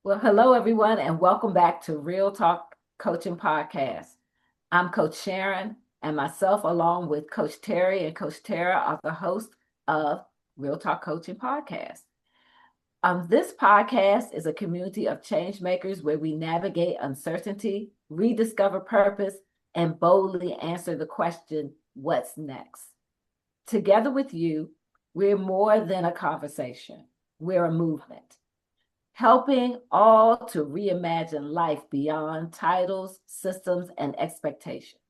Well, hello, everyone, and welcome back to R.E.A.L.Talk Coaching Podcast. I'm Coach Sharon, and myself, along with Coach Terri and Coach Tara, are the hosts of R.E.A.L.Talk Coaching Podcast. This podcast is a community of change makers where we navigate uncertainty, rediscover purpose, and boldly answer the question, what's next? Together with you, we're more than a conversation, we're a movement helping all to reimagine life beyond titles, systems, and expectations.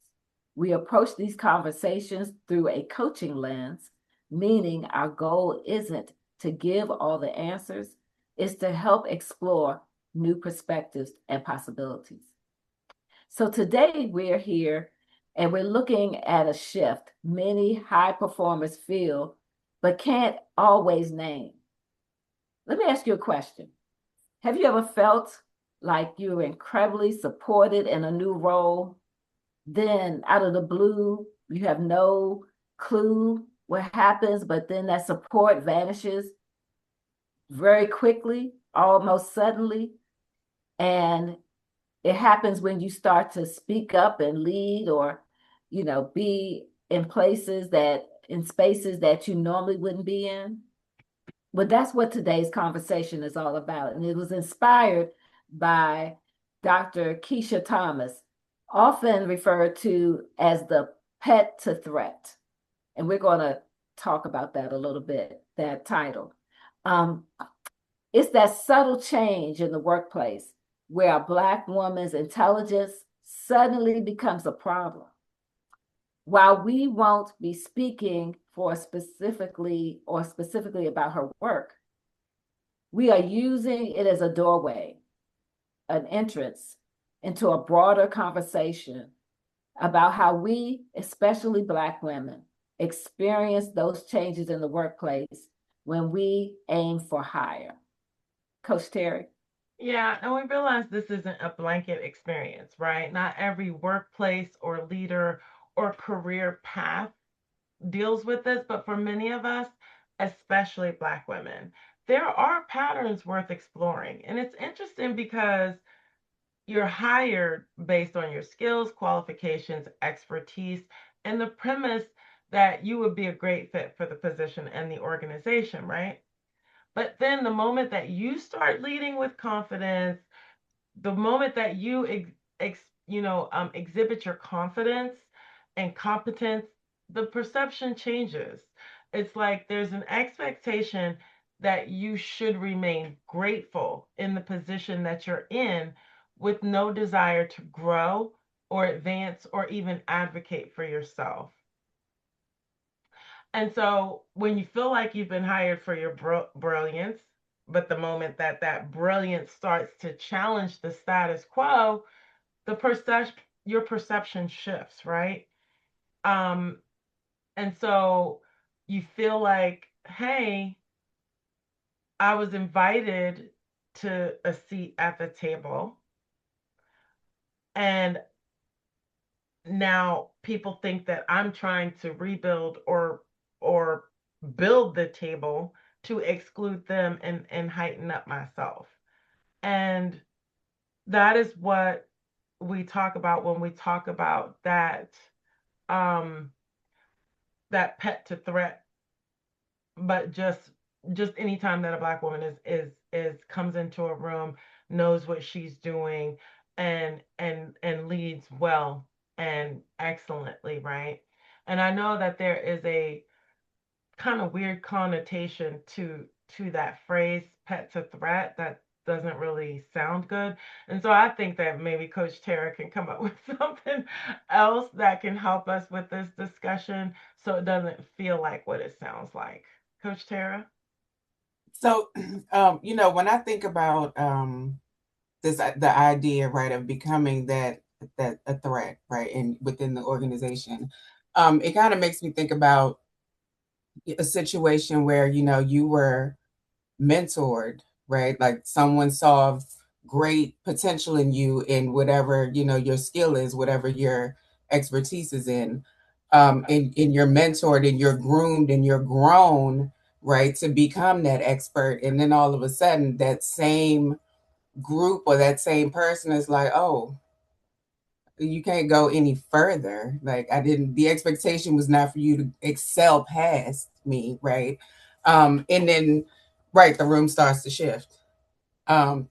We approach these conversations through a coaching lens, meaning our goal isn't to give all the answers, it's to help explore new perspectives and possibilities. So today we're here and we're looking at a shift many high performers feel but can't always name. Let me ask you a question. Have you ever felt like you were incredibly supported in a new role? Then, out of the blue, you have no clue what happens, but then that support vanishes very quickly, almost suddenly. And it happens when you start to speak up and lead or, be in in spaces that you normally wouldn't be in. But that's what today's conversation is all about. And it was inspired by Dr. Kecia Thomas, often referred to as the pet to threat. And we're going to talk about that a little bit, that title. Um, it's that subtle change in the workplace where a Black woman's intelligence suddenly becomes a problem. While we won't be speaking for specifically about her work, we are using it as a doorway, an entrance into a broader conversation about how we, especially Black women, experience those changes in the workplace when we aim for higher. Coach Terri? Yeah, and we realize this isn't a blanket experience, right? Not every workplace or leader or career path deals with this, but for many of us, especially Black women, there are patterns worth exploring. And it's interesting because you're hired based on your skills, qualifications, expertise, and the premise that you would be a great fit for the position and the organization, right? But then the moment that you start leading with confidence, the moment that you exhibit your confidence and competence, the perception changes. It's like there's an expectation that you should remain grateful in the position that you're in with no desire to grow or advance or even advocate for yourself. And so when you feel like you've been hired for your brilliance, but the moment that that brilliance starts to challenge the status quo, the perception your perception shifts, right? Um, and so you feel like, hey, I was invited to a seat at the table, and now people think that I'm trying to rebuild or build the table to exclude them and heighten up myself. And that is what we talk about when we talk about um that pet to threat, but just anytime that a Black woman is comes into a room, knows what she's doing, and leads well and excellently, right? And I know that there is a kind of weird connotation to that phrase pet to threat that doesn't really sound good. And so I think that maybe Coach Tara can come up with something else that can help us with this discussion so it doesn't feel like what it sounds like. Coach Tara? So, when I think about the idea, right, of becoming that a threat, right, and within the organization, it kind of makes me think about a situation where you were mentored, right? Like someone saw great potential in you in whatever your skill is, whatever your expertise is in, and you're mentored and you're groomed and you're grown, right, to become that expert, and then all of a sudden group or that same person is like, oh, you can't go any further. Like I didn't, the expectation was not for you to excel past me, right? And then right, the room starts to shift.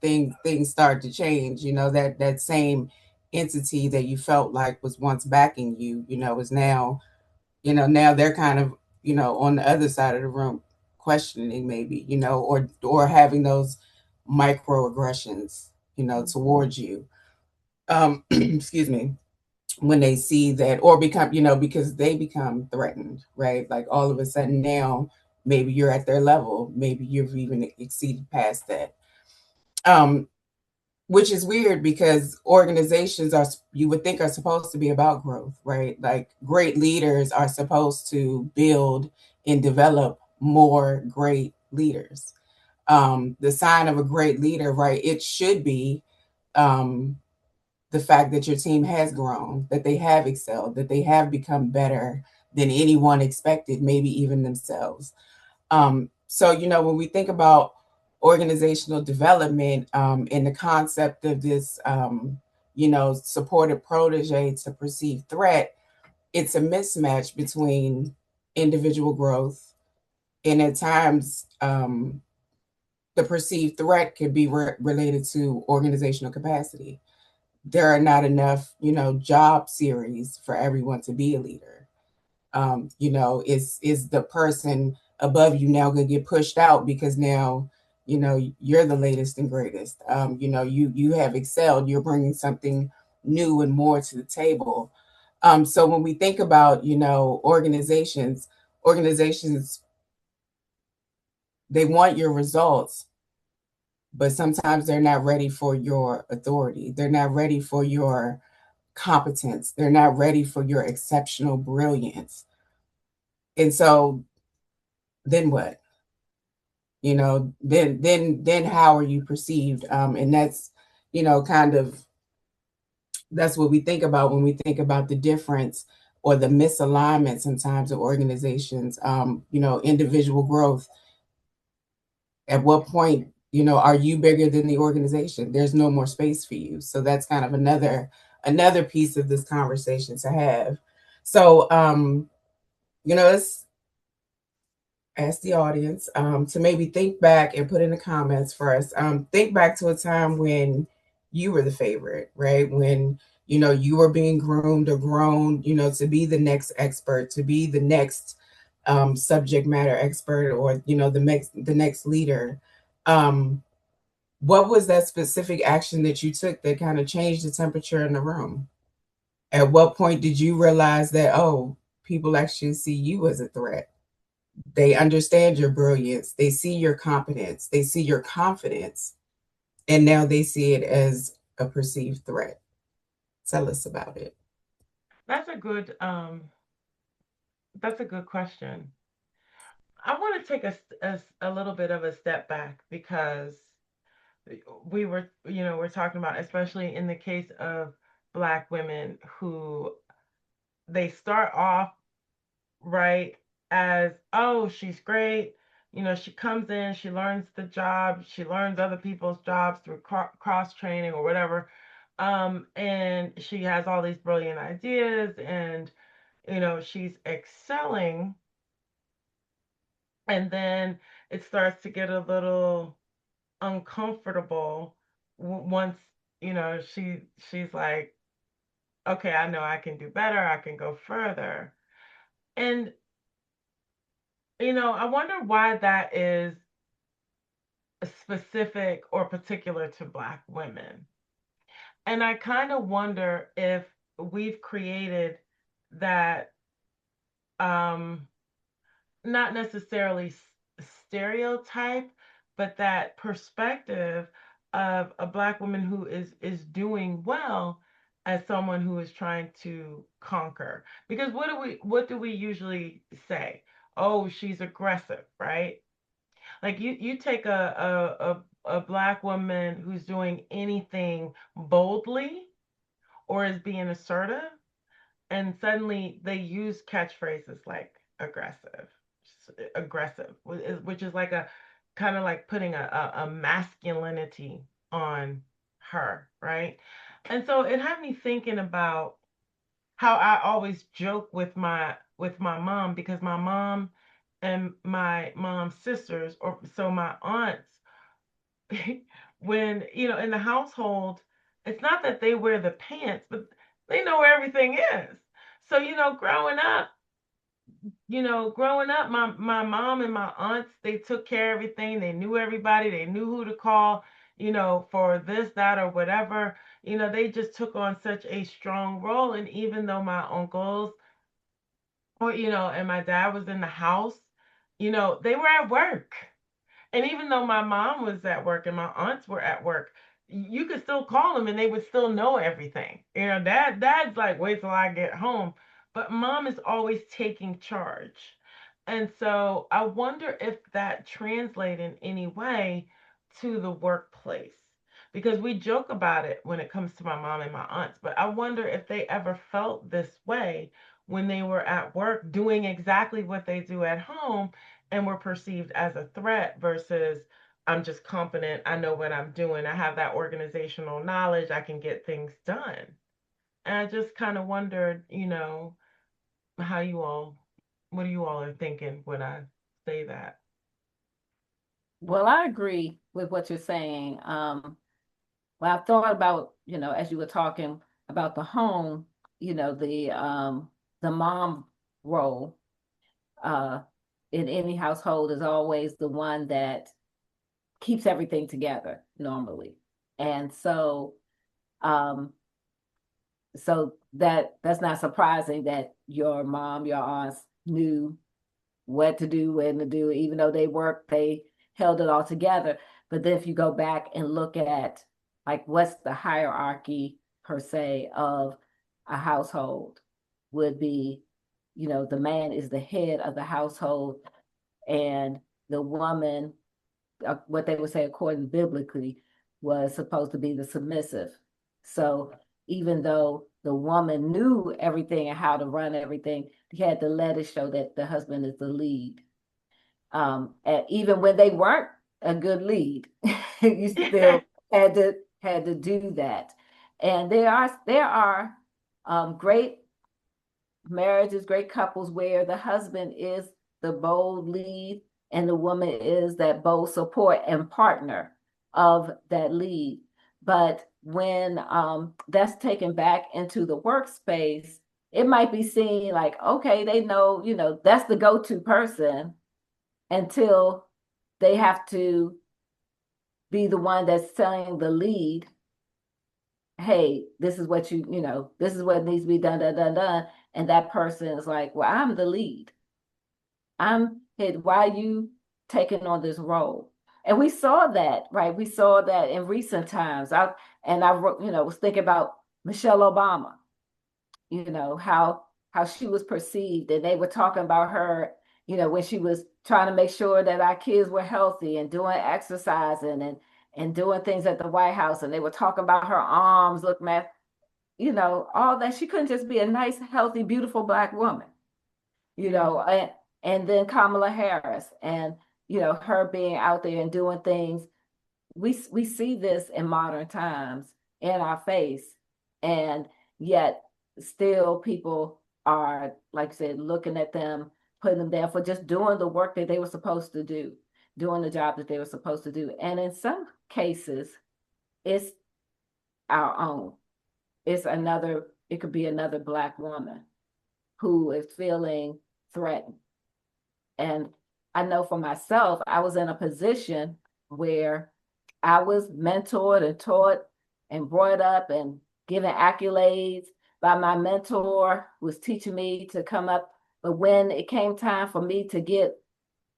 Things start to change. You know, that same entity that you felt like was once backing you, you know, is now, you know, now they're kind of, you know, on the other side of the room questioning maybe, you know, or having those microaggressions, you know, towards you. Excuse me, when they see that or become, you know, because they become threatened, right? Like all of a sudden now maybe you're at their level, maybe you've even exceeded past that. um which is weird because organizations are, you would think, are supposed to be about growth, right? Like great leaders are supposed to build and develop more great leaders. The sign of a great leader, right, it should be um the fact that your team has grown, that they have excelled, that they have become better than anyone expected, maybe even themselves. So, you know, when we think about organizational development and the concept of this, you know, supported protege to perceived threat, it's a mismatch between individual growth and at times the perceived threat could be related to organizational capacity. There are not enough, you know, job series for everyone to be a leader. You know, is the person above you now going to get pushed out because now, you know, you're the latest and greatest. You know, you have excelled. You're bringing something new and more to the table. So when we think about, you know, organizations, they want your results, but sometimes they're not ready for your authority. They're not ready for your competence. They're not ready for your exceptional brilliance. And so then what? You know, then how are you perceived? And that's, you know, kind of, that's what we think about when we think about the difference or the misalignment sometimes of organizations. You know, individual growth. At what point, you know, are you bigger than the organization? There's no more space for you. So that's kind of another piece of this conversation to have. So you know, let's ask the audience to maybe think back and put in the comments for us. Think back to a time when you were the favorite, right? When, you know, you were being groomed or grown, you know, to be the next expert, to be the next subject matter expert, or you know, the next leader. Um, what was that specific action that you took that kind of changed the temperature in the room? At what point did you realize that, oh, people actually see you as a threat? They understand your brilliance. They see your competence. They see your confidence. And now they see it as a perceived threat. Tell us about it. That's a good that's a good question. I want to take a little bit of a step back because we were, you know, we're talking about, especially in the case of Black women who they start off right as, oh, she's great. You know, she comes in, she learns the job, she learns other people's jobs through cross training or whatever. And she has all these brilliant ideas and, you know, she's excelling. And then it starts to get a little uncomfortable once, you know, she's like, okay, I know I can do better, I can go further. And, you know, I wonder why that is specific or particular to Black women. And I kind of wonder if we've created that, um, not necessarily stereotype, but that perspective of a Black woman who is doing well as someone who is trying to conquer. Because what do we usually say? Oh, she's aggressive, right? Like you take a Black woman who's doing anything boldly or is being assertive, and suddenly they use catchphrases like aggressive, which is like a kind of like putting a masculinity on her, right? And so it had me thinking about how I always joke with my mom, because my mom and my mom's sisters, or so my aunts, when, in the household, it's not that they wear the pants, but they know where everything is. So, growing up, my mom and my aunts, they took care of everything. They knew everybody. They knew who to call, for this, that, or whatever. They just took on such a strong role. And even though my uncles, or, and my dad was in the house, they were at work. And even though my mom was at work and my aunts were at work, you could still call them and they would still know everything. Dad's like, wait till I get home. But mom is always taking charge. And so I wonder if that translates in any way to the workplace. Because we joke about it when it comes to my mom and my aunts, but I wonder if they ever felt this way when they were at work doing exactly what they do at home, and were perceived as a threat versus, I'm just confident, I know what I'm doing, I have that organizational knowledge, I can get things done. And I just kind of wondered, how you all, what you all are thinking when I say that. Well, I agree with what you're saying. Well, I thought about, as you were talking about the home, the mom role uh, in any household is always the one that keeps everything together normally. And um, so that's not surprising that your mom, your aunts knew what to do, when to do, even though they worked, they held it all together. But then if you go back and look at like what's the hierarchy per se of a household, would be, the man is the head of the household, and the woman, what they would say according biblically, was supposed to be the submissive. So even though the woman knew everything and how to run everything, he had to let it show that the husband is the lead. And even when they weren't a good lead, you still had to do that. And there are great marriages, great couples where the husband is the bold lead and the woman is that bold support and partner of that lead. But when that's taken back into the workspace, it might be seen like, okay, they know, that's the go-to person, until they have to be the one that's telling the lead, hey, this is what this is what needs to be done, done, done, done. And that person is like, well, I'm the lead. I'm it. Why are you taking on this role? And we saw that, right? We saw that in recent times. I was thinking about Michelle Obama, how she was perceived, and they were talking about her, when she was trying to make sure that our kids were healthy and doing exercising and doing things at the White House, and they were talking about her arms, looking at, all that. She couldn't just be a nice, healthy, beautiful Black woman, you know, and then Kamala Harris, and her being out there and doing things. We see this in modern times in our face, and yet still people are, like I said, looking at them, putting them down for just doing the work that they were supposed to do, doing the job that they were supposed to do. And in some cases, it's our own. It could be another Black woman who is feeling threatened. And I know for myself, I was in a position where I was mentored and taught and brought up and given accolades by my mentor, who was teaching me to come up. But when it came time for me to get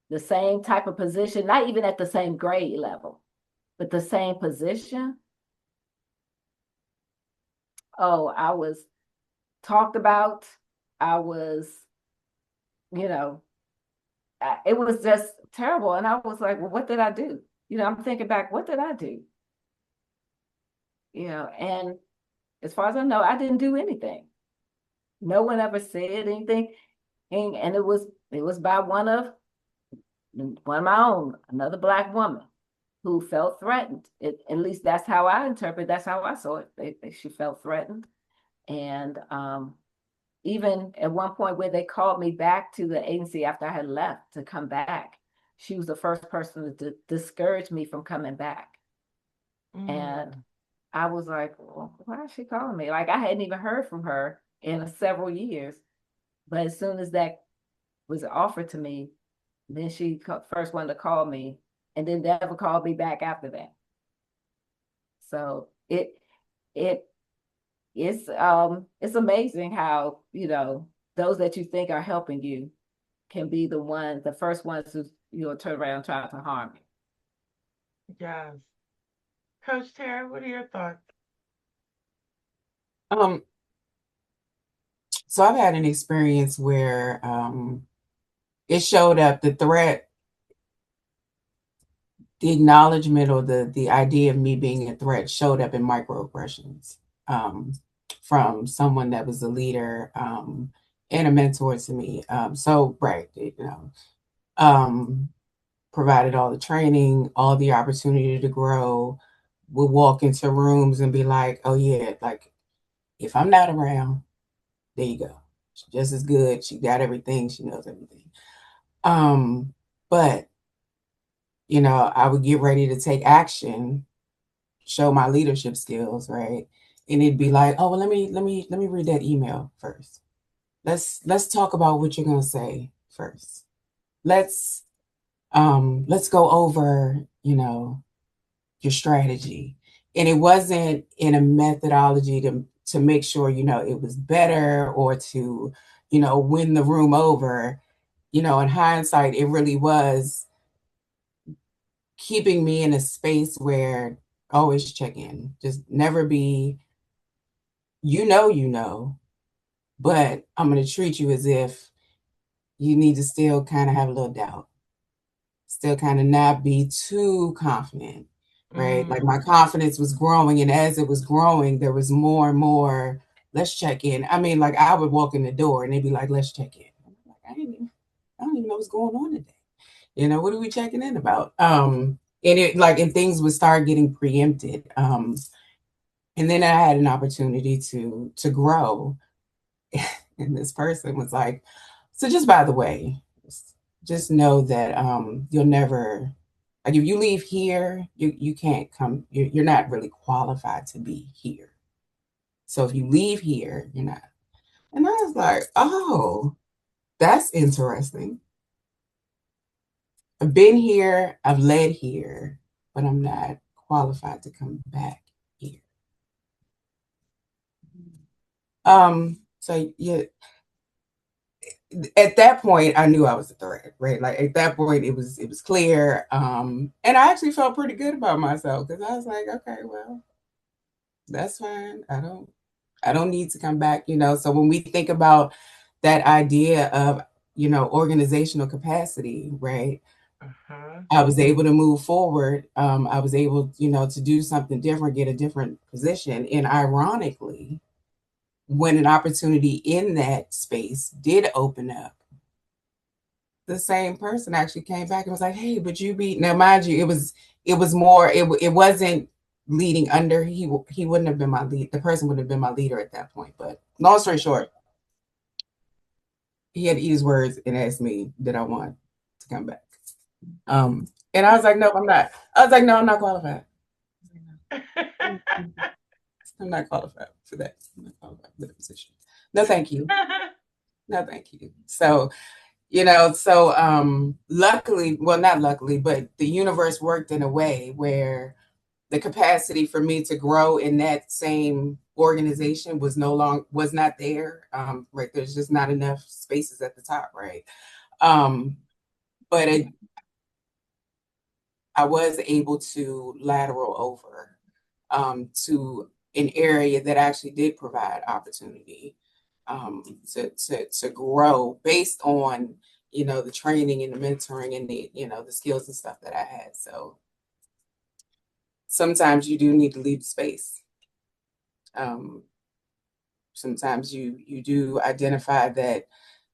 the same type of position, not even at the same grade level, but the same position, oh, I was talked about. I was, you know, it was just terrible. And I was like, well, what did I do? I'm thinking back, what did I do? And as far as I know, I didn't do anything. No one ever said anything. And it was by one of my own, another Black woman. who felt threatened. At least that's how I interpret. That's how I saw it. She felt threatened, and even at one point where they called me back to the agency after I had left to come back, she was the first person to discourage me from coming back. And I was like, well, why is she calling me? Like I hadn't even heard from her in several years. But as soon as that was offered to me, then she first wanted to call me and then never called me back after that. So it it's amazing how, those that you think are helping you can be the first ones who, turn around and try to harm you. Yes. Coach Terri, what are your thoughts? So I've had an experience where it showed up, the threat, the acknowledgement or the idea of me being a threat showed up in microaggressions from someone that was a leader and a mentor to me. So, right, provided all the training, all the opportunity to grow, would walk into rooms and be like, oh yeah, like if I'm not around, there you go. She's just as good. She got everything. She knows everything. But I would get ready to take action, show my leadership skills, right? And it'd be like, oh, well, let me read that email first. Let's talk about what you're gonna say first. Let's go over, your strategy. And it wasn't in a methodology to make sure, it was better or to, win the room over. In hindsight, it really was keeping me in a space where always check in, just never be, but I'm going to treat you as if you need to still kind of have a little doubt, still kind of not be too confident, right? Like my confidence was growing, and as it was growing, there was more and more, let's check in. I mean, like I would walk in the door and they'd be like, let's check in. I'm like, I don't even know what's going on today. What are we checking in about? And things would start getting preempted. And then I had an opportunity to grow. And this person was like, so just by the way, just know that you'll never, like if you leave here, you can't come, you're not really qualified to be here. So if you leave here, you're not. And I was like, oh, that's interesting. I've been here, I've led here, but I'm not qualified to come back here. So yeah, at that point I knew I was a threat, right? Like at that point it was clear. And I actually felt pretty good about myself because I was like, okay, well, that's fine. I don't need to come back, So when we think about that idea of, organizational capacity, right? I was able to move forward. I was able, to do something different, get a different position. And ironically, when an opportunity in that space did open up, the same person actually came back and was like, hey, but you be, now mind you, it was more, it wasn't leading under, he wouldn't have been my lead, the person would have been my leader at that point. But long story short, he had to eat his words and asked me, did I want to come back? And I was like, no, I'm not. I was like, no, I'm not qualified. I'm not qualified for that. I'm not qualified for the position. No, thank you. No, thank you. So, luckily, well, not luckily, but the universe worked in a way where the capacity for me to grow in that same organization was not there. Right. There's just not enough spaces at the top. Right. But I was able to lateral over to an area that actually did provide opportunity to grow based on, the training and the mentoring and the skills and stuff that I had. So sometimes you do need to leave the space. Sometimes you do identify that,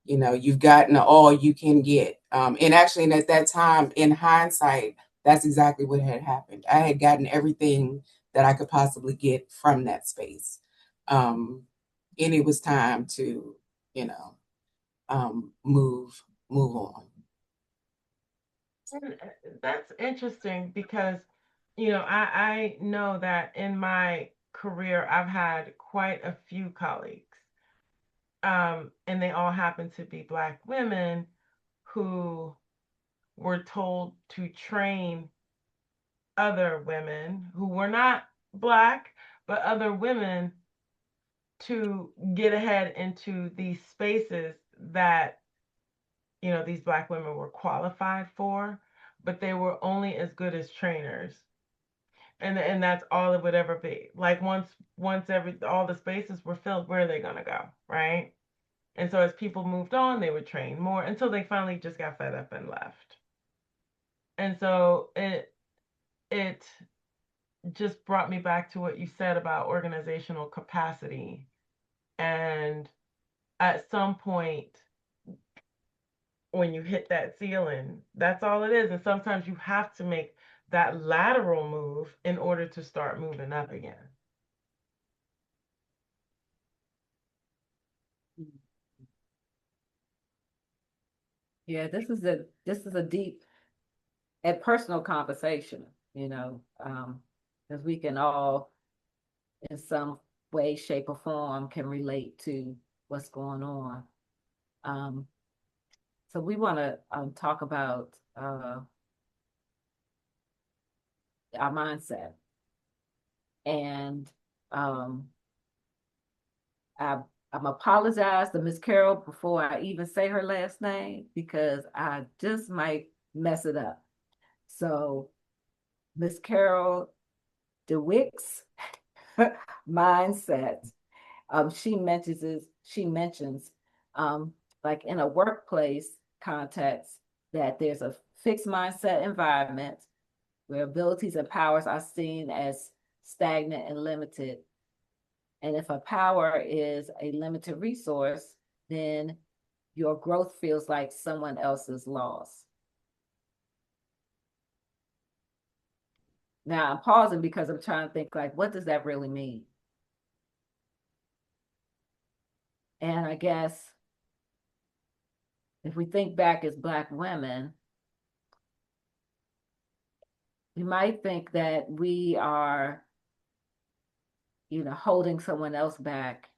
you've gotten all you can get. And actually at that time, in hindsight, that's exactly what had happened. I had gotten everything that I could possibly get from that space. And it was time to, you know, move on. And that's interesting because, I know that in my career, I've had quite a few colleagues, and they all happen to be Black women who were told to train other women who were not Black, but other women to get ahead into these spaces that these Black women were qualified for, but they were only as good as trainers. And that's all it would ever be. Like once every all the spaces were filled, where are they gonna go? Right? And so as people moved on, they would train more until they finally just got fed up and left. And so it just brought me back to what you said about organizational capacity. And at some point, when you hit that ceiling, that's all it is. And sometimes you have to make that lateral move in order to start moving up again. Yeah, this is a deep and personal conversation, because we can all, in some way, shape, or form, can relate to what's going on. Um, so we want to talk about our mindset, and I, I'm apologize to Miss Carol before I even say her last name because I just might mess it up. So Miss Carol Dwek's mindset. She mentions like in a workplace context that there's a fixed mindset environment where abilities and powers are seen as stagnant and limited. And if a power is a limited resource, then your growth feels like someone else's loss. Now I'm pausing because I'm trying to think like, what does that really mean? And I guess if we think back as Black women, you might think that we are, holding someone else back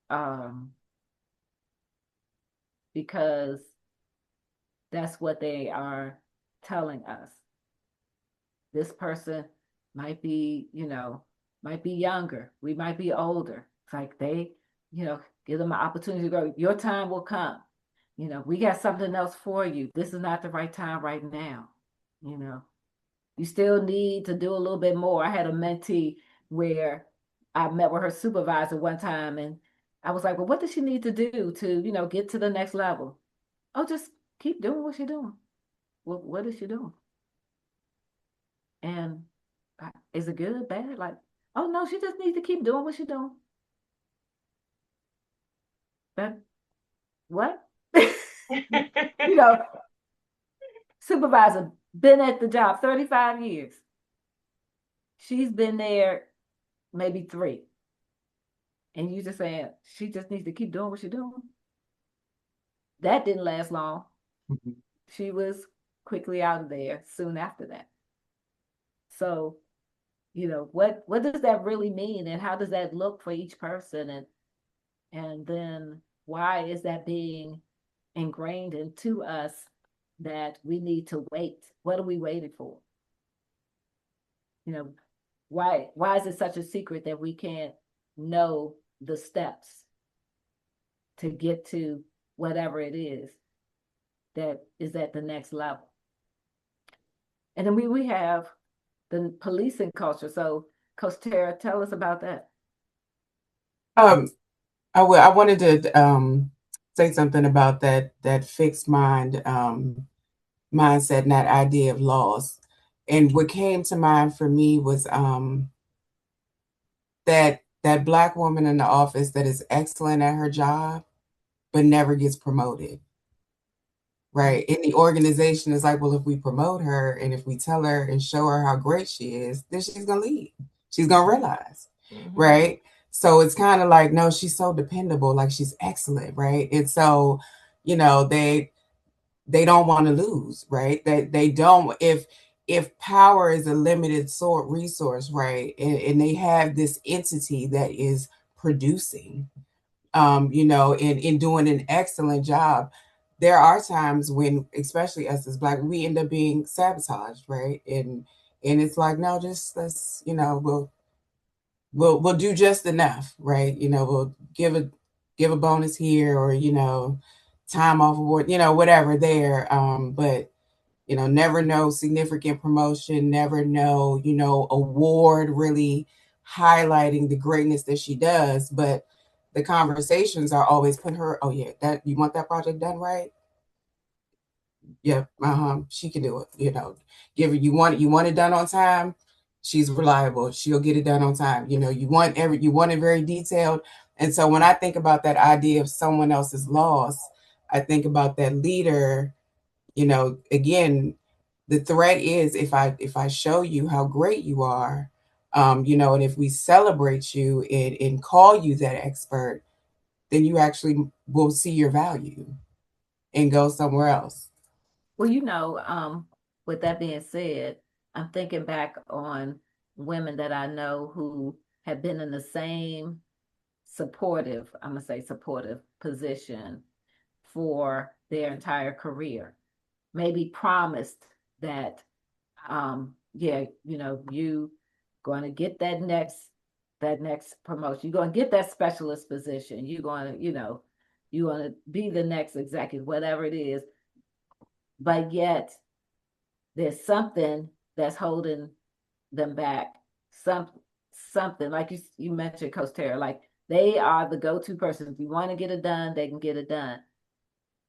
um, because that's what they are telling us. This person might be, might be younger. We might be older. It's like they, give them an opportunity to go. Your time will come. We got something else for you. This is not the right time right now. You still need to do a little bit more. I had a mentee where I met with her supervisor one time and I was like, well, what does she need to do to, get to the next level? Oh, just keep doing what she's doing. Well, what is she doing? And is it good, bad? Like, oh no, she just needs to keep doing what she's doing. That what? you know, Supervisor been at the job 35 years. She's been there maybe 3. And you just saying she just needs to keep doing what she's doing. That didn't last long. Mm-hmm. She was quickly out of there soon after that. So, what does that really mean, and how does that look for each person, and then why is that being ingrained into us that we need to wait? What are we waiting for? Why is it such a secret that we can't know the steps to get to whatever it is that is at the next level? And then we have the policing culture. So, Coach Terri, tell us about that. I wanted to say something about that fixed mindset and that idea of loss. And what came to mind for me was that Black woman in the office that is excellent at her job but never gets promoted. right? In the organization, it's like, well, if we promote her and if we tell her and show her how great she is, then she's gonna leave. She's gonna realize, right? So it's kind of like, no, she's so dependable, like she's excellent, right? And so, they don't want to lose, right? They don't, if power is a limited sort resource, right? And they have this entity that is producing, in doing an excellent job. There are times when, especially us as Black, we end up being sabotaged, right? And it's like, no, just let's, we'll do just enough, right? We'll give a bonus here, or time off award, whatever there. But never no significant promotion, never no award really highlighting the greatness that she does. But the conversations are always put her, oh yeah, that you want that project done right? Yeah, she can do it. Give her, you want it done on time. She's reliable. She'll get it done on time. You want it very detailed. And so when I think about that idea of someone else's loss, I think about that leader. Again, the threat is, if I show you how great you are, and if we celebrate you and call you that expert, then you actually will see your value and go somewhere else. Well, with that being said, I'm thinking back on women that I know who have been in the same I'm gonna say supportive position for their entire career. Maybe promised that, yeah, you going to get that next promotion. You're going to get that specialist position. You're going to, you want to be the next executive, whatever it is. But yet there's something that's holding them back. Some Something like you mentioned, Coach Terri, like they are the go-to person. If you want to get it done, they can get it done.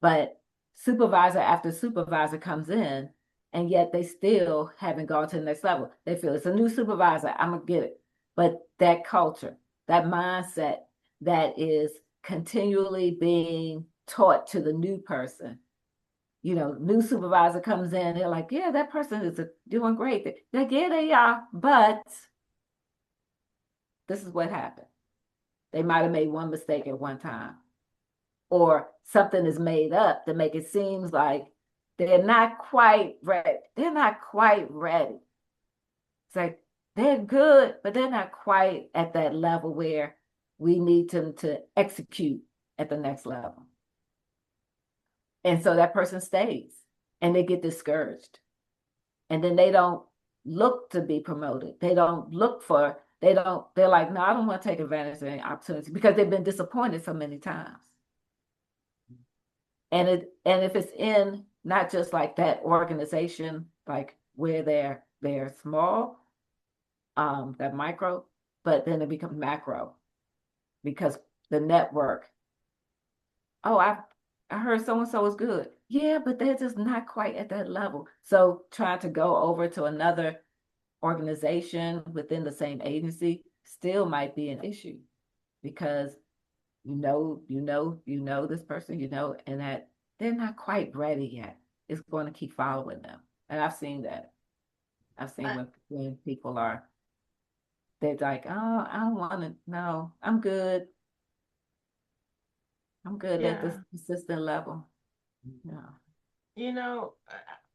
But supervisor after supervisor comes in, and yet they still haven't gone to the next level. They feel it's a new supervisor, I'm gonna get it. But that culture, that mindset that is continually being taught to the new person, new supervisor comes in, they're like, yeah, that person is doing great. They're like, yeah, they are, but this is what happened. They might have made one mistake at one time, or something is made up to make it seem like they're not quite ready. They're not quite ready. It's like they're good, but they're not quite at that level where we need them to execute at the next level. And so that person stays and they get discouraged. And then they don't look to be promoted. They don't look for, they're like, no, I don't want to take advantage of any opportunity because they've been disappointed so many times. And if it's in not just like that organization, like where they're small, that micro, but then it becomes macro because the network. Oh, I heard so and so is good. Yeah, but they're just not quite at that level. So trying to go over to another organization within the same agency still might be an issue because this person, and that they're not quite ready yet. It's going to keep following them. And I've seen that. I've seen when people they're like, oh, I don't want to, no, I'm good. I'm good at this Yeah. consistent level. Yeah. You know,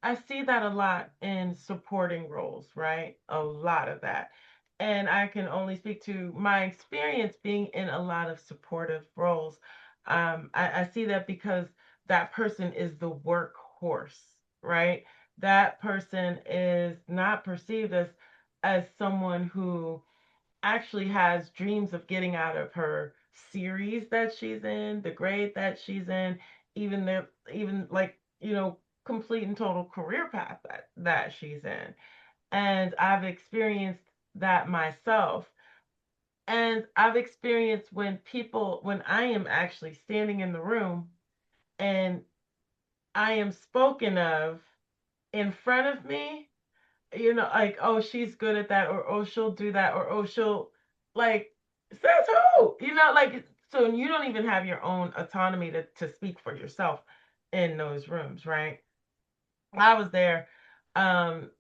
I see that a lot in supporting roles, right? A lot of that. And I can only speak to my experience being in a lot of supportive roles. I see that because that person is the workhorse, right? That person is not perceived as someone who actually has dreams of getting out of her series that she's in, the grade that she's in, even like, complete and total career path that she's in. And I've experienced that myself. And I've experienced when I am actually standing in the room and I am spoken of in front of me, like, oh, she's good at that, or oh, she'll do that, or oh, she'll, like, says who? Like, so you don't even have your own autonomy to speak for yourself. in those rooms, right? I was there. Um,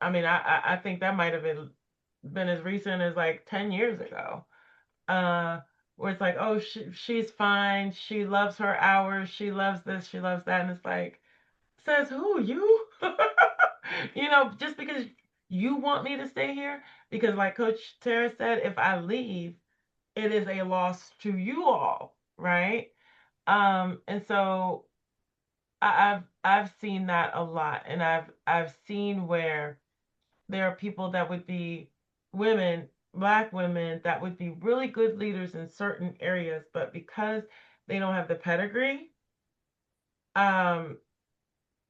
I mean, I think that might have been as recent as like 10 years ago. Uh, where it's like, oh, she's fine. She loves her hours. She loves this. She loves that. And it's like, says who? You? Just because you want me to stay here? Because, like Coach Tara said, if I leave, it is a loss to you all, right? And so I've seen that a lot, and I've seen where there are people that would be women, black women, that would be really good leaders in certain areas, but because they don't have the pedigree, um,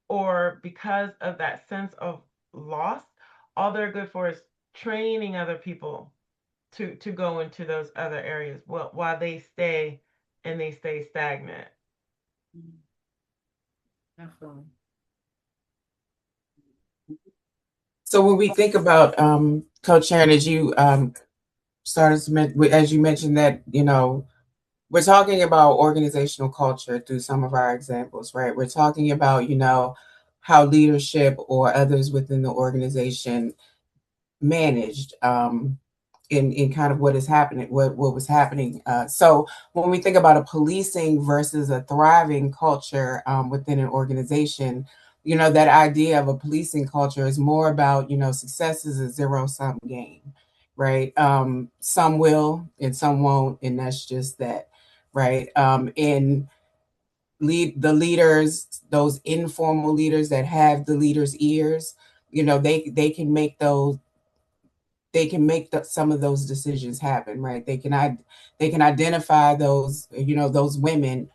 or because of that sense of loss, all they're good for is training other people to go into those other areas while they stay stagnant. Definitely. So when we think about Coach Sharon, as you started to as you mentioned that we're talking about organizational culture through some of our examples, right? We're talking about how leadership or others within the organization managed in kind of what is happening, what was happening. So when we think about a policing versus a thriving culture within an organization, that idea of a policing culture is more about success is a zero-sum game, right? Some will and some won't, and that's just that, right? And the leaders, those informal leaders that have the leaders' ears, they can make some of those decisions happen, right? They can identify those women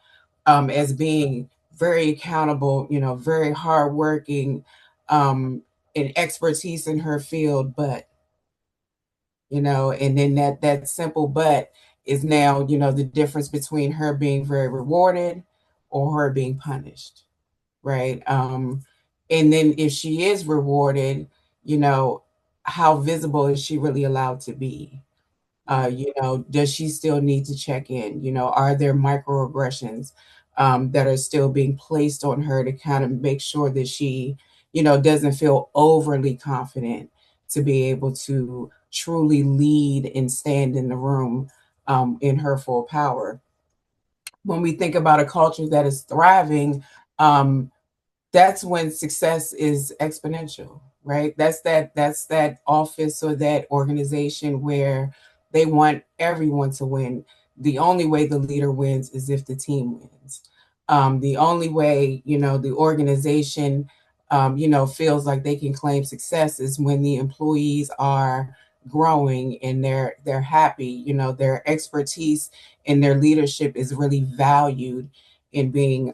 as being very accountable, very hardworking, and expertise in her field, but and then that simple but is now the difference between her being very rewarded or her being punished, right? And then if she is rewarded, you know, how visible is she really allowed to be? Does she still need to check in? Are there microaggressions that are still being placed on her to kind of make sure that she, doesn't feel overly confident to be able to truly lead and stand in the room in her full power? When we think about a culture that is thriving, um, that's when success is exponential, right? That's that office or that organization where they want everyone to win. The only way the leader wins is if the team wins. The only way the organization feels like they can claim success is when the employees are growing and they're happy. Their expertise and their leadership is really valued in being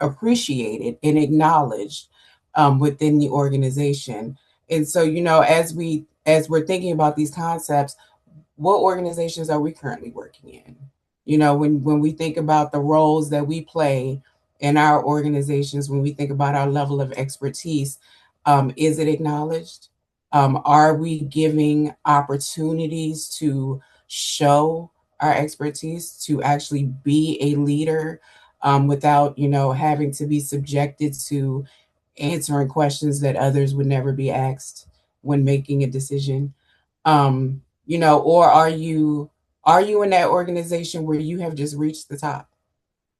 appreciated and acknowledged within the organization. And so, as we're thinking about these concepts, what organizations are we currently working in? When we think about the roles that we play in our organizations, when we think about our level of expertise, is it acknowledged? Are we giving opportunities to show our expertise, to actually be a leader without, having to be subjected to answering questions that others would never be asked when making a decision? Or are you in that organization where you have just reached the top,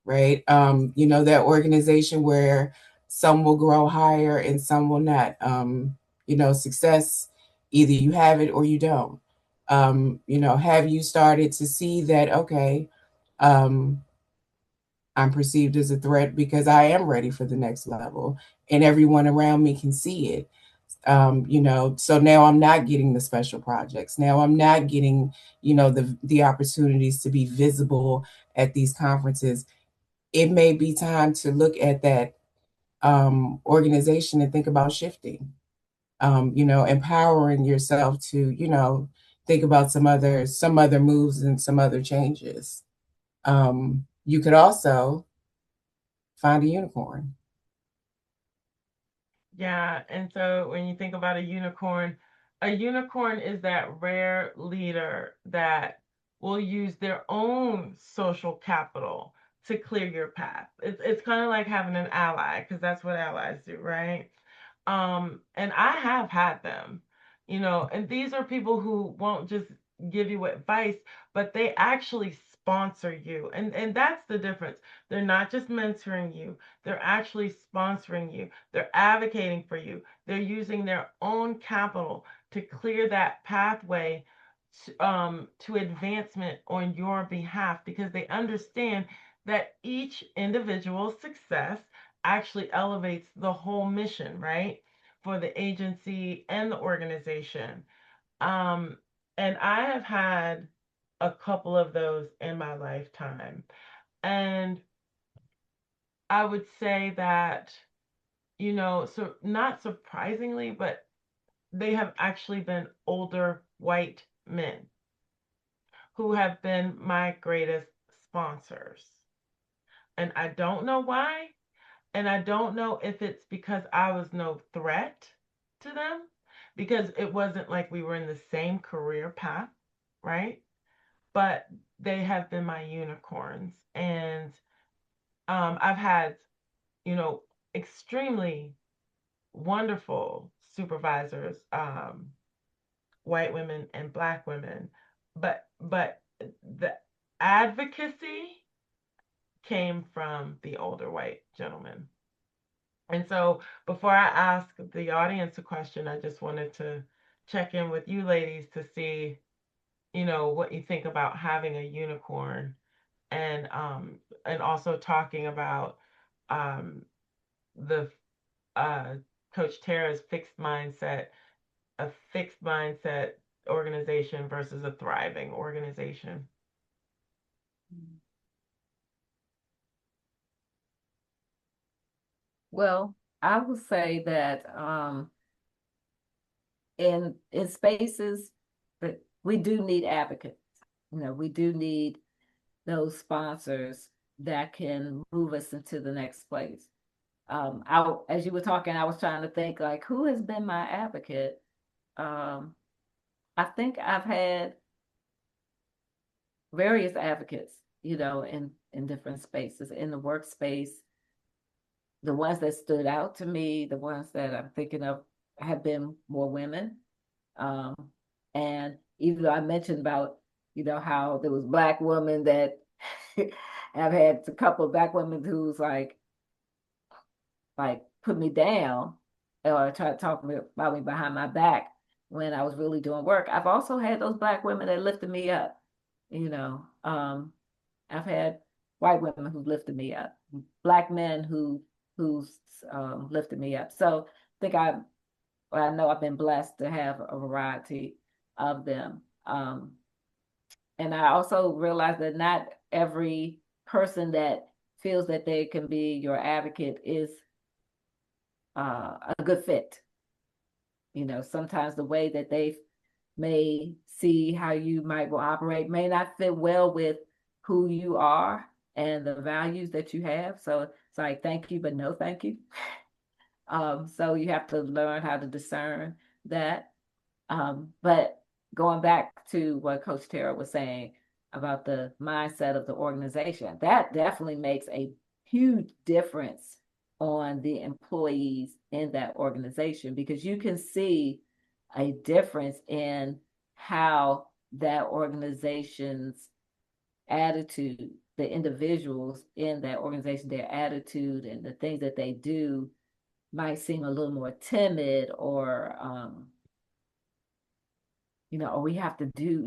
right? That organization where some will grow higher and some will not. Success, either you have it or you don't. Have you started to see that, okay, um, I'm perceived as a threat because I am ready for the next level and everyone around me can see it. So now I'm not getting the special projects. Now I'm not getting, the opportunities to be visible at these conferences. It may be time to look at that organization and think about shifting. Empowering yourself to, think about some other moves and some other changes. You could also find a unicorn. Yeah, and so when you think about a unicorn is that rare leader that will use their own social capital to clear your path. It's kind of like having an ally, because that's what allies do, right? And I have had them, and these are people who won't just give you advice, but they actually sponsor you. And that's the difference. They're not just mentoring you, they're actually sponsoring you. They're advocating for you. They're using their own capital to clear that pathway to advancement on your behalf, because they understand that each individual's success actually elevates the whole mission, right? For the agency and the organization. Um, and I have had a couple of those in my lifetime. And I would say that, so not surprisingly, but they have actually been older white men who have been my greatest sponsors. And I don't know why. And I don't know if it's because I was no threat to them, because it wasn't like we were in the same career path, right? But they have been my unicorns. And I've had, extremely wonderful supervisors, white women and black women. But the advocacy came from the older white gentleman. And so before I ask the audience a question, I just wanted to check in with you ladies to see, what you think about having a unicorn, and also talking about the uh Coach Tara's a fixed mindset organization versus a thriving organization. Well, I would say that in spaces that we do need advocates. We do need those sponsors that can move us into the next place. As you were talking, I was trying to think like who has been my advocate. I think I've had various advocates, in different spaces, in the workspace. The ones that stood out to me, the ones that I'm thinking of, have been more women. Um, and even though I mentioned about, how there was black women that I've had a couple of black women who's like put me down or try to talk about me behind my back when I was really doing work. I've also had those black women that lifted me up. You know, I've had white women who lifted me up, black men who's lifted me up. So I think I know I've been blessed to have a variety of them. And I also realize that not every person that feels that they can be your advocate is a good fit. Sometimes the way that they may see how you might will operate may not fit well with who you are and the values that you have. So it's like, thank you, but no thank you. So you have to learn how to discern that. But going back to what Coach Terri was saying about the mindset of the organization, that definitely makes a huge difference on the employees in that organization, because you can see a difference in how that organization's attitude, the individuals in that organization, their attitude and the things that they do might seem a little more timid, or or we have to do,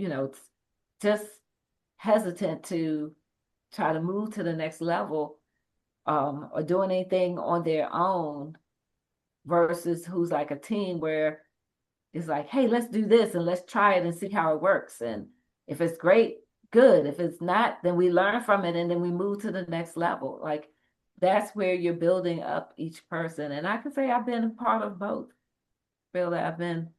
just hesitant to try to move to the next level, or doing anything on their own, versus who's like a team where it's like, hey, let's do this and let's try it and see how it works. And if it's great, good. If it's not, then we learn from it and then we move to the next level. Like that's where you're building up each person. And I can say I've been a part of both. Feel that I've been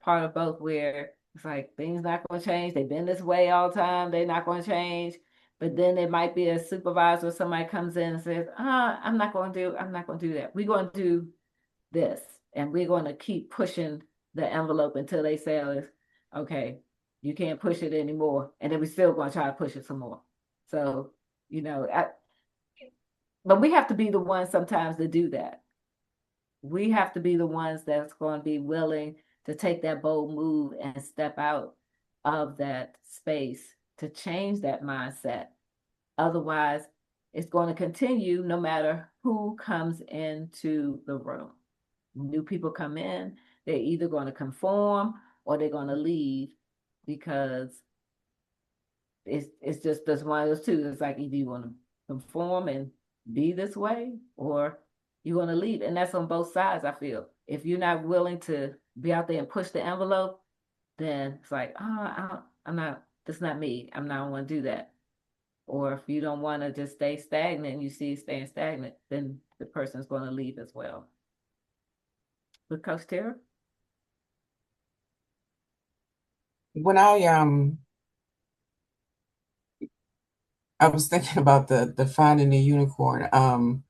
part of both, where it's like things not going to change. They've been this way all the time. They're not going to change. But then it might be a supervisor or somebody comes in and says, I'm not going to do that. We're going to do this. And we're going to keep pushing the envelope until they say, okay, you can't push it anymore. And then we're still going to try to push it some more. So, But we have to be the ones sometimes to do that. We have to be the ones that's going to be willing to take that bold move and step out of that space to change that mindset. Otherwise, it's going to continue no matter who comes into the room. New people come in, they're either going to conform or they're going to leave because it's just one of those two. It's like either you want to conform and be this way or you want to leave. And that's on both sides, I feel. If you're not willing to be out there and push the envelope, then it's like, I'm not, that's not me. I don't want to do that. Or if you don't want to just stay stagnant and you see staying stagnant, then the person's going to leave as well. With Coach Terri? When I was thinking about the finding the unicorn, and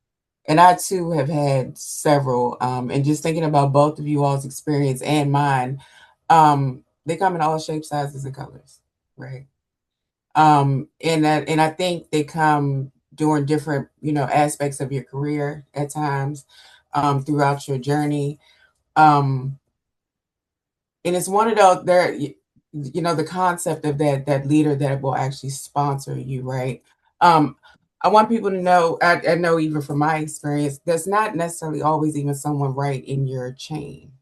I too have had several, and just thinking about both of you all's experience and mine, they come in all shapes, sizes, and colors, right? And I think they come during different, aspects of your career at times, throughout your journey. Um, and it's one of those there, the concept of that leader that will actually sponsor you, right? Um, I want people to know, I know even from my experience, there's not necessarily always even someone right in your chain,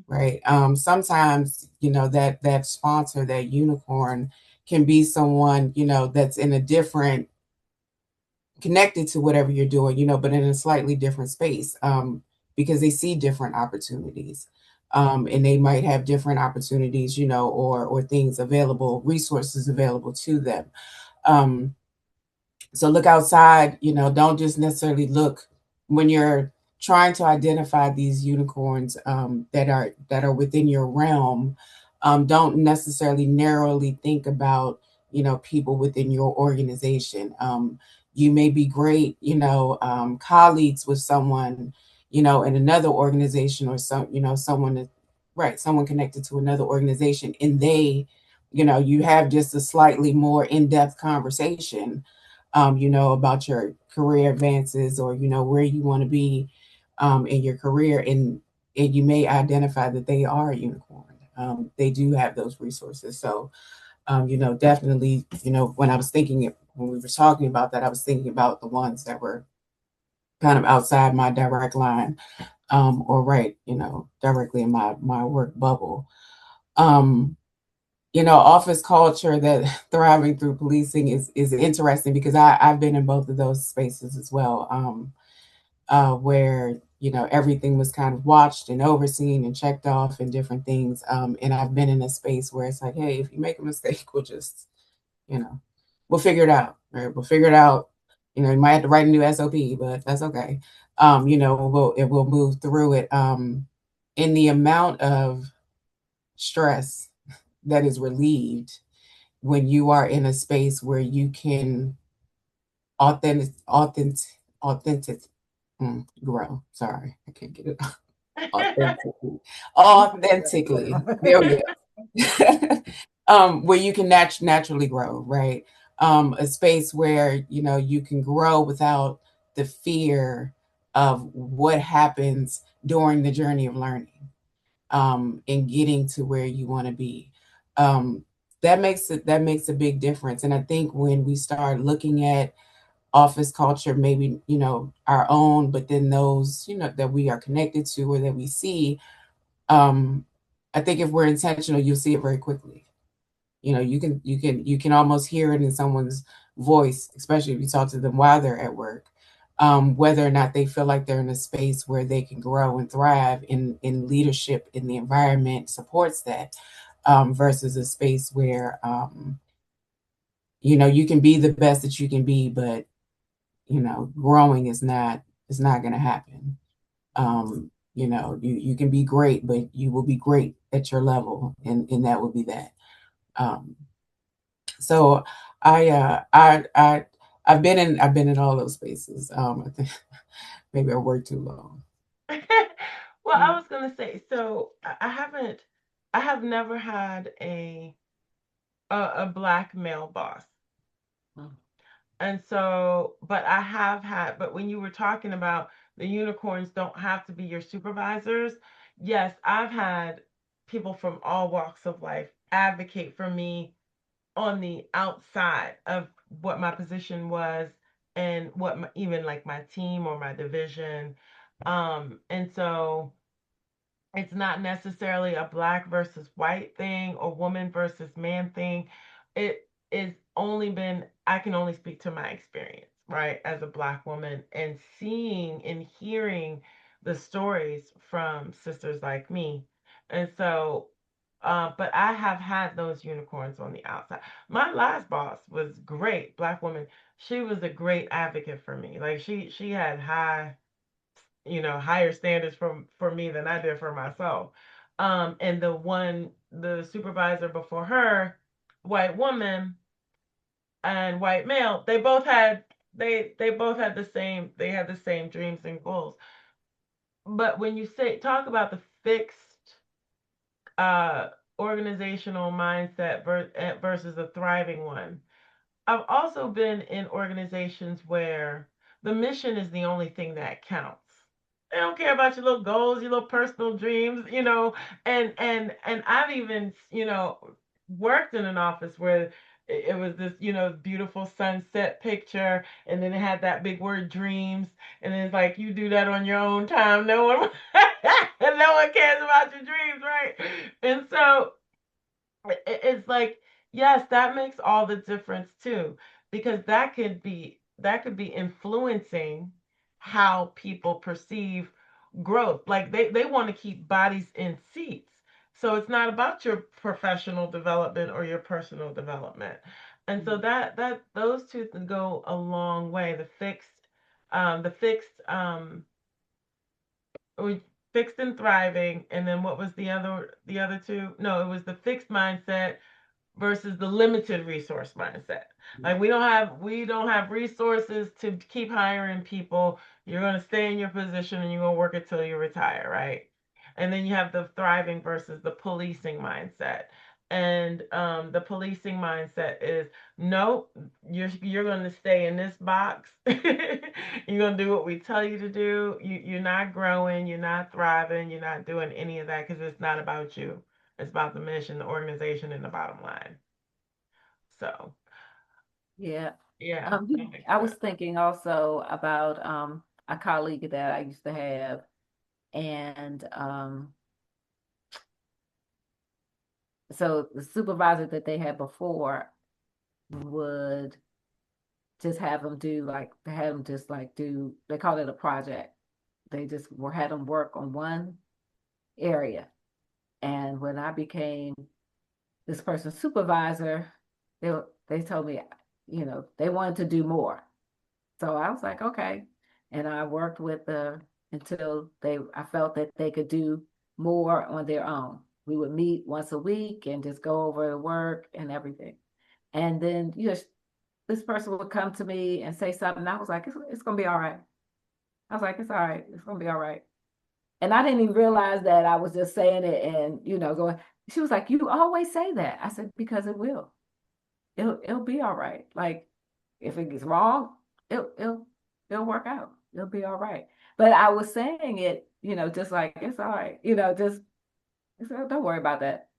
right? Sometimes, that sponsor, that unicorn can be someone, that's in a different, connected to whatever you're doing, but in a slightly different space, because they see different opportunities. And they might have different opportunities, or things available, resources available to them. Um, so look outside, don't just necessarily look when you're trying to identify these unicorns, that are within your realm. Don't necessarily narrowly think about, people within your organization. You may be great, colleagues with someone, in another organization, or someone, right, someone connected to another organization, and you have just a slightly more in-depth conversation, about your career advances, or, where you want to be, in your career. And you may identify that they are a unicorn. They do have those resources. So, definitely, when we were talking about that, I was thinking about the ones that were kind of outside my direct line, or right, directly in my work bubble. Um, office culture that thriving through policing is interesting, because I've been in both of those spaces as well, where everything was kind of watched and overseen and checked off and different things. And I've been in a space where it's like, hey, if you make a mistake, we'll just, you know, we'll figure it out, right? We'll figure it out. You might have to write a new SOP, but that's okay. We'll move through it. In the amount of stress that is relieved when you are in a space where you can authentic authentic authentic grow. Sorry, I can't get it. Authentically. Authentically. There we go. Where you can naturally grow, right? A space where you can grow without the fear of what happens during the journey of learning, and getting to where you want to be. Um, that makes a big difference. And I think when we start looking at office culture, maybe our own, but then those that we are connected to or that we see, um, I think if we're intentional, you'll see it very quickly. You can almost hear it in someone's voice, especially if you talk to them while they're at work, whether or not they feel like they're in a space where they can grow and thrive in leadership, in the environment supports that, versus a space where, you can be the best that you can be, but growing is not going to happen. You can be great, but you will be great at your level, and that will be that. Um, so I've been in all those spaces. I think maybe I worked too long. Well, I was gonna say, so I have never had a black male boss. And so, but when you were talking about the unicorns don't have to be your supervisors, yes, I've had people from all walks of life advocate for me on the outside of what my position was and what even like my team or my division. And so it's not necessarily a black versus white thing or woman versus man thing. It is only been, I can only speak to my experience, right, as a black woman and seeing and hearing the stories from sisters like me. And so, but I have had those unicorns on the outside. My last boss was great, black woman. She was a great advocate for me. Like she had higher standards for me than I did for myself. And the supervisor before her, white woman and white male, they both had the same dreams and goals. But when you talk about the fixed uh organizational mindset versus a thriving one, I've also been in organizations where the mission is the only thing that counts. They don't care about your little goals, your little personal dreams, and I've even, worked in an office where it was this, beautiful sunset picture, and then it had that big word dreams, and it's like you do that on your own time. No one and no one cares about your dreams, right? And so it's like, yes, that makes all the difference too, because that could be influencing how people perceive growth. Like they want to keep bodies in seats, so it's not about your professional development or your personal development. And so that those two go a long way. We fixed and thriving, and then what was the other two? No, it was the fixed mindset versus the limited resource mindset. Like we don't have resources to keep hiring people. You're going to stay in your position and you're going to work until you retire, right? And then you have the thriving versus the policing mindset. And the policing mindset is no, you're going to stay in this box. You're going to do what we tell you to do. You're not growing, you're not thriving, you're not doing any of that because it's not about you. It's about the mission, the organization, and the bottom line. So, Yeah. yeah, that makes I was sense. thinking also about a colleague that I used to have, and so the supervisor that they had before would just have them do like they had them just like do they call it a project. They just were had them work on one area. And when I became this person's supervisor, they told me, they wanted to do more. So I was like, okay. And I worked with until I felt that they could do more on their own. We would meet once a week and just go over the work and everything. And then, this person would come to me and say something. And I was like, it's going to be all right. I was like, it's all right. It's going to be all right. And I didn't even realize that I was just saying it and, going. She was like, you always say that. I said, because it will. It'll be all right. Like if it gets wrong, it'll work out. It'll be all right. But I was saying it, just like it's all right. Just don't worry about that.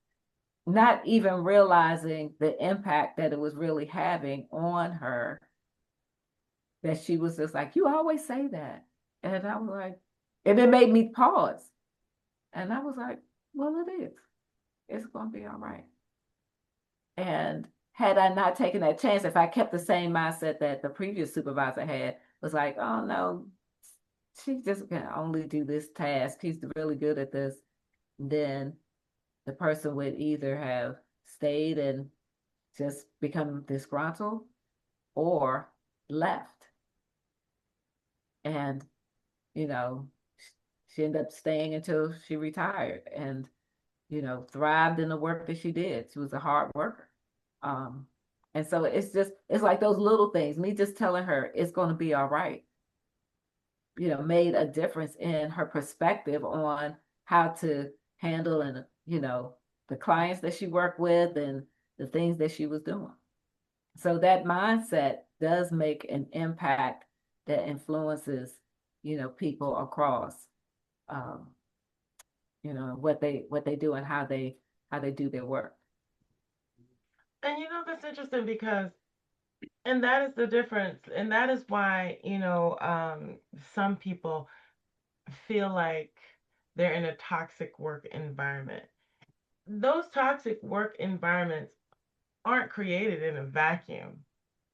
Not even realizing the impact that it was really having on her, that she was just like, you always say that. And I was like, and it made me pause. And I was like, well, it is. It's going to be all right. And had I not taken that chance, if I kept the same mindset that the previous supervisor had, was like, oh no, she just can only do this task. She's really good at this. Then the person would either have stayed and just become disgruntled or left. And, you know, she ended up staying until she retired and, thrived in the work that she did. She was a hard worker. Um, and so it's like those little things, me just telling her it's going to be all right, made a difference in her perspective on how to handle and, the clients that she worked with and the things that she was doing. So that mindset does make an impact that influences, people across, um, what they do and how they do their work. And that's interesting because, and that is the difference, and that is why some people feel like they're in a toxic work environment. Those toxic work environments aren't created in a vacuum.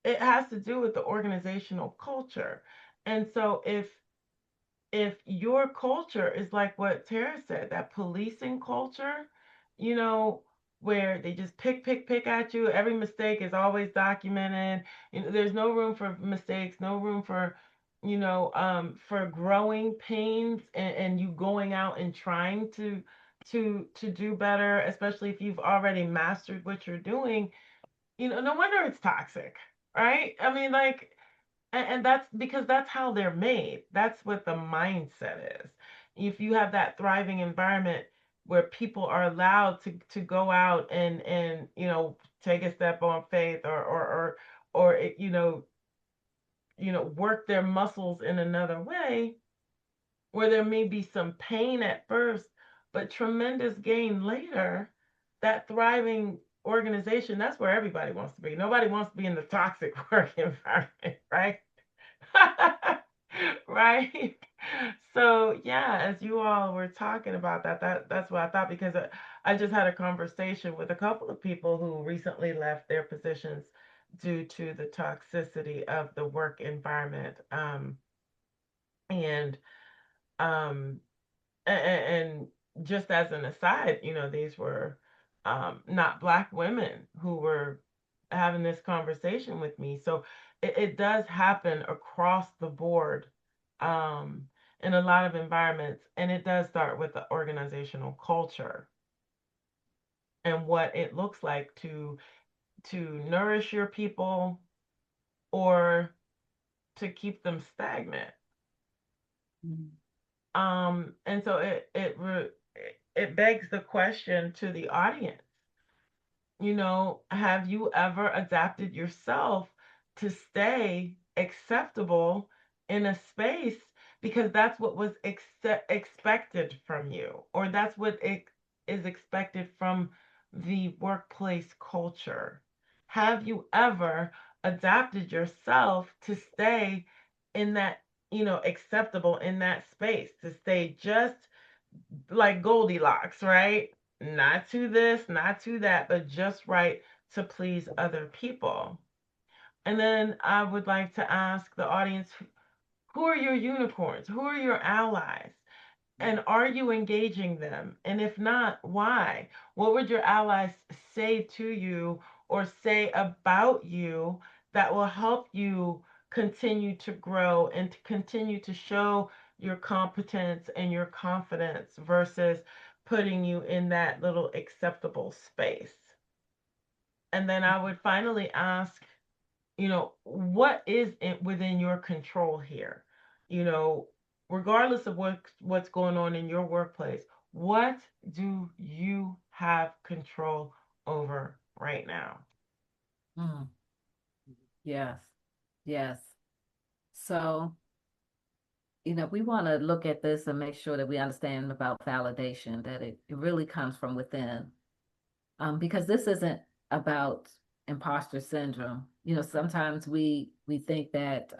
It has to do with the organizational culture. And so if your culture is like what Tara said, that policing culture, you know, where they just pick at you, every mistake is always documented. There's no room for mistakes, no room for growing pains, and you going out and trying to do better, especially if you've already mastered what you're doing. No wonder it's toxic, right? I mean, like, and that's because that's how they're made. That's what the mindset is. If you have that thriving environment where people are allowed to go out and take a step on faith, or work their muscles in another way, where there may be some pain at first, but tremendous gain later, that thriving organization, that's where everybody wants to be. Nobody wants to be in the toxic work environment, right? Right. So yeah, as you all were talking about that's what I thought, because I just had a conversation with a couple of people who recently left their positions due to the toxicity of the work environment. And um, and just as an aside, these were not Black women who were having this conversation with me. So it does happen across the board, um, in a lot of environments, and it does start with the organizational culture and what it looks like to nourish your people or to keep them stagnant. And so it begs the question to the audience. Have you ever adapted yourself to stay acceptable in a space because that's what was expected from you, or that's what is expected from the workplace culture? Have you ever adapted yourself to stay in that, acceptable in that space, to stay just like Goldilocks, right? Not to this, not to that, but just right to please other people. And then I would like to ask the audience, who are your unicorns? Who are your allies? And are you engaging them? And if not, why? What would your allies say to you or say about you that will help you continue to grow and to continue to show your competence and your confidence versus putting you in that little acceptable space? And then I would finally ask, what is it within your control here? You know, Regardless of what's going on in your workplace, what do you have control over right now? Mm, yes, yes. So, we want to look at this and make sure that we understand about validation, that it really comes from within. Because this isn't about imposter syndrome. Sometimes we think that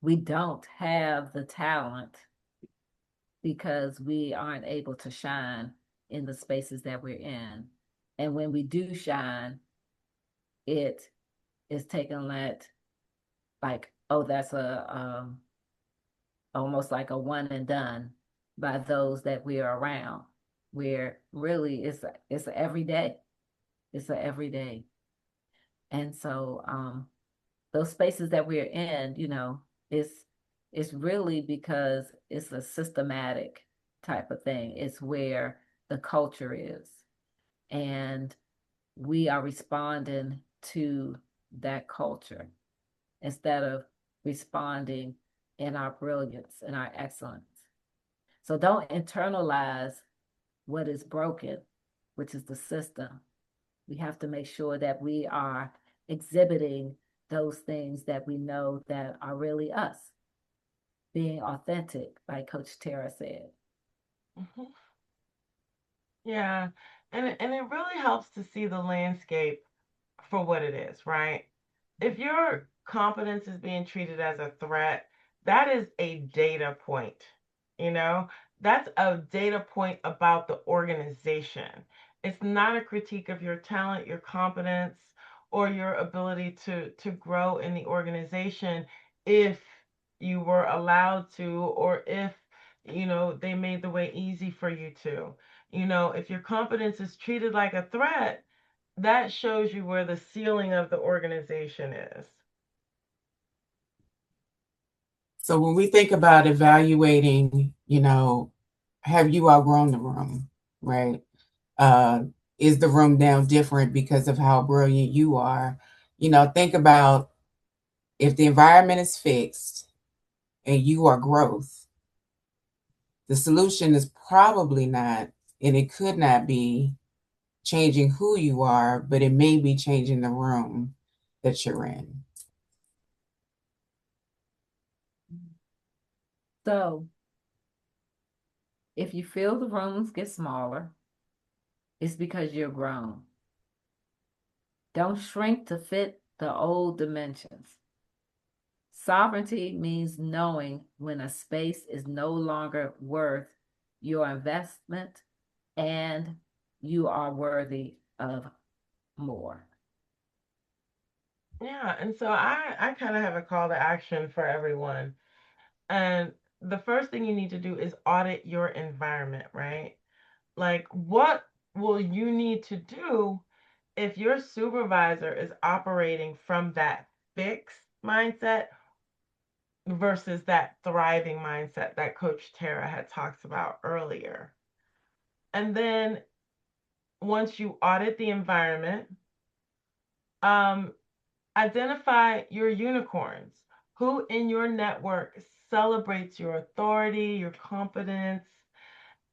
we don't have the talent because we aren't able to shine in the spaces that we're in. And when we do shine, it is taken like, oh, that's a almost like a one and done by those that we are around, where really it's a everyday. It's a everyday. And so those spaces that we're in, it's really because it's a systematic type of thing. It's where the culture is. And we are responding to that culture instead of responding in our brilliance and our excellence. So don't internalize what is broken, which is the system. We have to make sure that we are exhibiting those things that we know that are really us, being authentic, like Coach Tara said. Mhm. Yeah. And it really helps to see the landscape for what it is, right? If your competence is being treated as a threat, that is a data point. You know, that's a data point about the organization. It's not a critique of your talent, your competence, or your ability to grow in the organization if you were allowed to, or if they made the way easy for you to. If your competence is treated like a threat, that shows you where the ceiling of the organization is. So when we think about evaluating, have you outgrown the room, right? Uh, is the room now different because of how brilliant you are? Think about if the environment is fixed and you are growth, the solution is probably not, and it could not be changing who you are, but it may be changing the room that you're in. So if you feel the rooms get smaller, it's because you're grown. Don't shrink to fit the old dimensions. Sovereignty means knowing when a space is no longer worth your investment and you are worthy of more. Yeah, and so I kind of have a call to action for everyone. And the first thing you need to do is audit your environment, right? Like, what will you need to do if your supervisor is operating from that fixed mindset versus that thriving mindset that Coach Tara had talked about earlier? And then once you audit the environment, um, identify your unicorns. Who in your network celebrates your authority, your competence,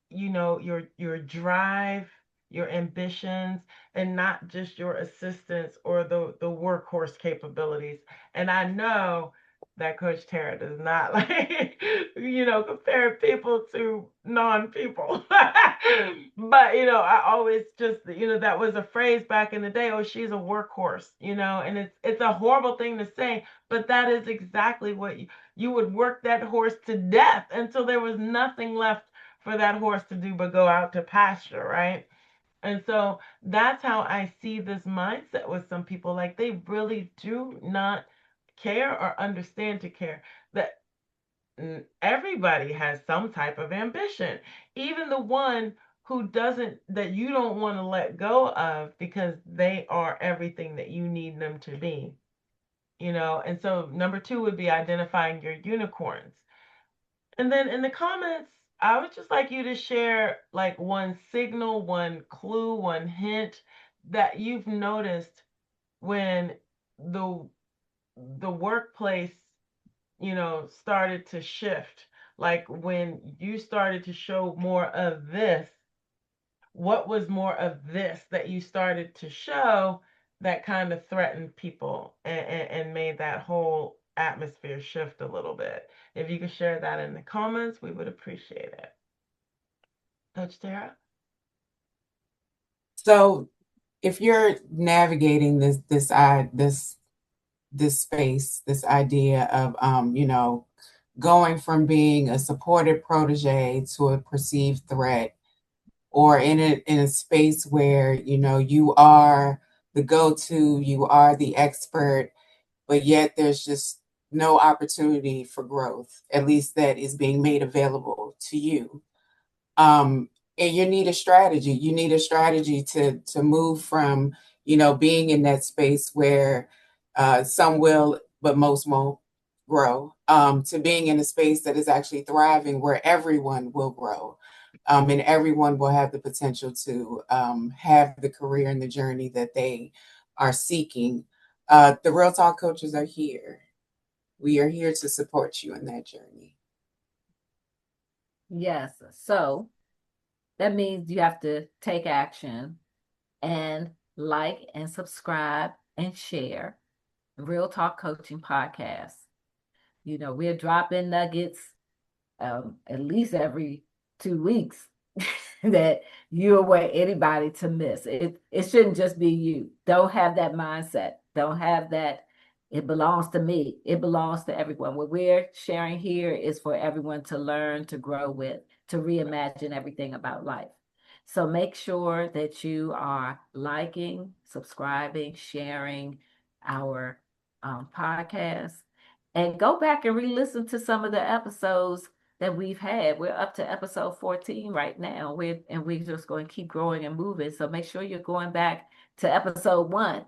your drive, your ambitions, and not just your assistance or the workhorse capabilities. And I know that Coach Tara does not like compare people to non-people. But I always just that was a phrase back in the day, oh, she's a workhorse, and it's a horrible thing to say, but that is exactly what you would work that horse to death until there was nothing left for that horse to do but go out to pasture, right? And so that's how I see this mindset with some people. Like, they really do not care or understand to care that everybody has some type of ambition, even the one who doesn't, that you don't want to let go of because they are everything that you need them to be. And so number 2 would be identifying your unicorns. And then in the comments, I would just like you to share like one signal, one clue, one hint that you've noticed when the the workplace, started to shift. Like, when you started to show more of this, what was more of this that you started to show that kind of threatened people and made that whole atmosphere shift a little bit? If you could share that in the comments, we would appreciate it. Coach Tara? So if you're navigating this space, this idea of going from being a supported protege to a perceived threat, or in a space where you are the go-to, you are the expert, but yet there's just no opportunity for growth, at least that is being made available to you. And you need a strategy. You need a strategy to move from being in that space where some will, but most won't grow, to being in a space that is actually thriving, where everyone will grow, and everyone will have the potential to have the career and the journey that they are seeking. The Real Talk coaches are here. We are here to support you in that journey. Yes. So that means you have to take action and like and subscribe and share. Real Talk Coaching Podcast. We're dropping nuggets at least every 2 weeks that you don't want anybody to miss. It shouldn't just be you. Don't have that mindset. Don't have that. It belongs to me. It belongs to everyone. What we're sharing here is for everyone to learn, to grow with, to reimagine everything about life. So make sure that you are liking, subscribing, sharing our podcast, and go back and re-listen to some of the episodes that we've had. We're up to episode 14 right now. We're just going to keep growing and moving. So make sure you're going back to episode 1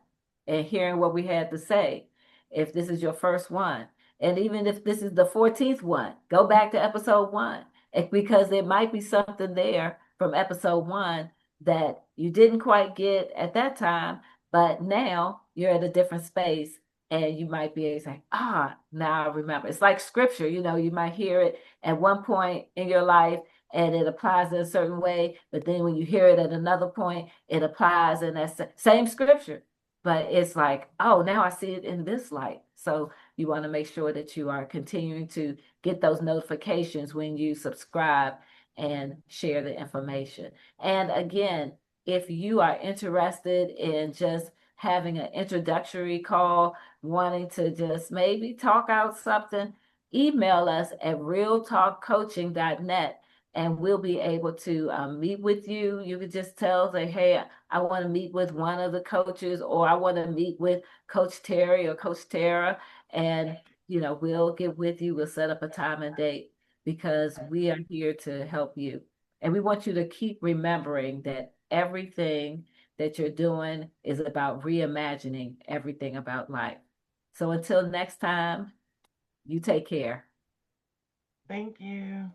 and hearing what we had to say. If this is your first one, and even if this is the 14th one, go back to episode 1, because there might be something there from episode 1 that you didn't quite get at that time, but now you're at a different space and you might be able to say, now I remember. It's like scripture, you might hear it at one point in your life and it applies in a certain way, but then when you hear it at another point, it applies in that same scripture. But it's like, oh, now I see it in this light. So you want to make sure that you are continuing to get those notifications when you subscribe and share the information. And again, if you are interested in just having an introductory call, wanting to just maybe talk out something, email us at realtalkcoaching.net and we'll be able to meet with you. You could just say, hey, I want to meet with one of the coaches, or I want to meet with Coach Terri or Coach Tara. And, we'll get with you. We'll set up a time and date because we are here to help you. And we want you to keep remembering that everything that you're doing is about reimagining everything about life. So until next time, you take care. Thank you.